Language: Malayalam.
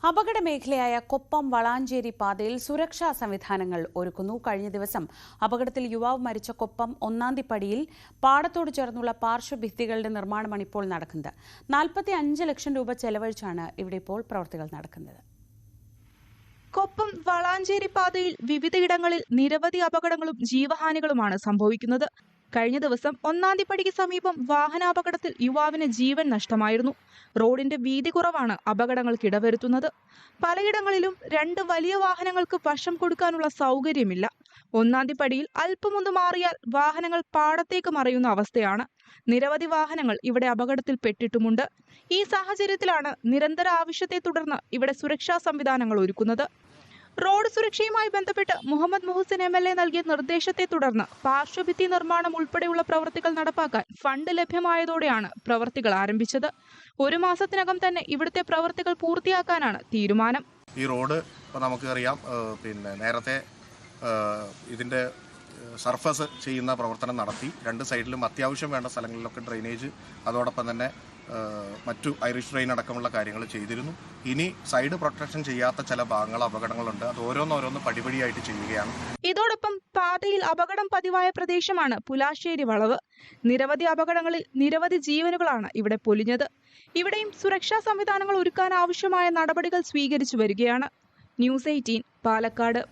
അപകട മേഖലയായ കൊപ്പം വളാഞ്ചേരി പാതയിൽ സുരക്ഷാ സംവിധാനങ്ങൾ ഒരുക്കുന്നു. കഴിഞ്ഞ ദിവസം അപകടത്തിൽ യുവാവ് മരിച്ച കൊപ്പം ഒന്നാന്തിപ്പടിയിൽ പാടത്തോട് ചേർന്നുള്ള പാർശ്വഭിത്തികളുടെ നിർമ്മാണമാണ് ഇപ്പോൾ നടക്കുന്നത്. 45 ലക്ഷം രൂപ ചെലവഴിച്ചാണ് ഇവിടെ ഇപ്പോൾ പ്രവൃത്തികൾ നടക്കുന്നത്. കൊപ്പം വളാഞ്ചേരി പാതയിൽ വിവിധയിടങ്ങളിൽ നിരവധി അപകടങ്ങളും ജീവഹാനികളുമാണ് സംഭവിക്കുന്നത്. കഴിഞ്ഞ ദിവസം ഒന്നാന്തിപ്പടിക്ക് സമീപം വാഹനാപകടത്തിൽ യുവാവിന് ജീവൻ നഷ്ടമായിരുന്നു. റോഡിന്റെ വീതി കുറവാണ് അപകടങ്ങൾക്ക് ഇടവരുത്തുന്നത്. പലയിടങ്ങളിലും 2 വലിയ വാഹനങ്ങൾക്ക് വശം കൊടുക്കാനുള്ള സൗകര്യമില്ല. ഒന്നാന്തിപ്പടിയിൽ അല്പമൊന്ന് മാറിയാൽ വാഹനങ്ങൾ പാടത്തേക്ക് മറിയുന്ന അവസ്ഥയാണ്. നിരവധി വാഹനങ്ങൾ ഇവിടെ അപകടത്തിൽപ്പെട്ടിട്ടുമുണ്ട്. ഈ സാഹചര്യത്തിലാണ് നിരന്തര ആവശ്യത്തെ തുടർന്ന് ഇവിടെ സുരക്ഷാ സംവിധാനങ്ങൾ ഒരുക്കുന്നത്. റോഡ് സുരക്ഷയുമായി ബന്ധപ്പെട്ട് മുഹമ്മദ് മുഹസിൻ MLA നൽകിയ നിർദ്ദേശത്തെ തുടർന്ന് പാർശ്വഭിത്തി നിർമ്മാണം ഉൾപ്പെടെയുള്ള പ്രവൃത്തികൾ നടപ്പാക്കാൻ ഫണ്ട് ലഭ്യമായതോടെയാണ് പ്രവൃത്തികൾ ആരംഭിച്ചത്. 1 മാസത്തിനകം തന്നെ ഇവിടുത്തെ പ്രവൃത്തികൾ പൂർത്തിയാക്കാനാണ് തീരുമാനം. ഈ റോഡ് നമുക്കറിയാം, നേരത്തെ ഇതിന്റെ സർഫസ് ചെയ്യുന്ന പ്രവർത്തനം നടത്തി 2 സൈഡിലും അത്യാവശ്യം വേണ്ട സ്ഥലങ്ങളിലൊക്കെ ഡ്രെയിനേജ്, അതോടൊപ്പം തന്നെ മറ്റു ഐറിഷ് ഡ്രെയിൻ അടക്കമുള്ള കാര്യങ്ങൾ ചെയ്തിരുന്നു. ഇനി സൈഡ് പ്രൊട്ടക്ഷൻ ചെയ്യാത്ത ചില ഭാഗങ്ങൾ അപകടങ്ങളുണ്ട്. അത് ഓരോന്നോരോന്ന് പടിപടിയായിട്ട് ചെയ്യുകയാണ്. ഇതോടൊപ്പം പാതയിൽ അപകടം പതിവായ പ്രദേശമാണ് പുലാശ്ശേരി വളവ്. നിരവധി അപകടങ്ങളിൽ നിരവധി ജീവനുകളാണ് ഇവിടെ പൊലിഞ്ഞത്. ഇവിടെയും സുരക്ഷാ സംവിധാനങ്ങൾ ഒരുക്കാൻ ആവശ്യമായ നടപടികൾ സ്വീകരിച്ചു വരികയാണ്. ന്യൂസ് 18 പാലക്കാട്.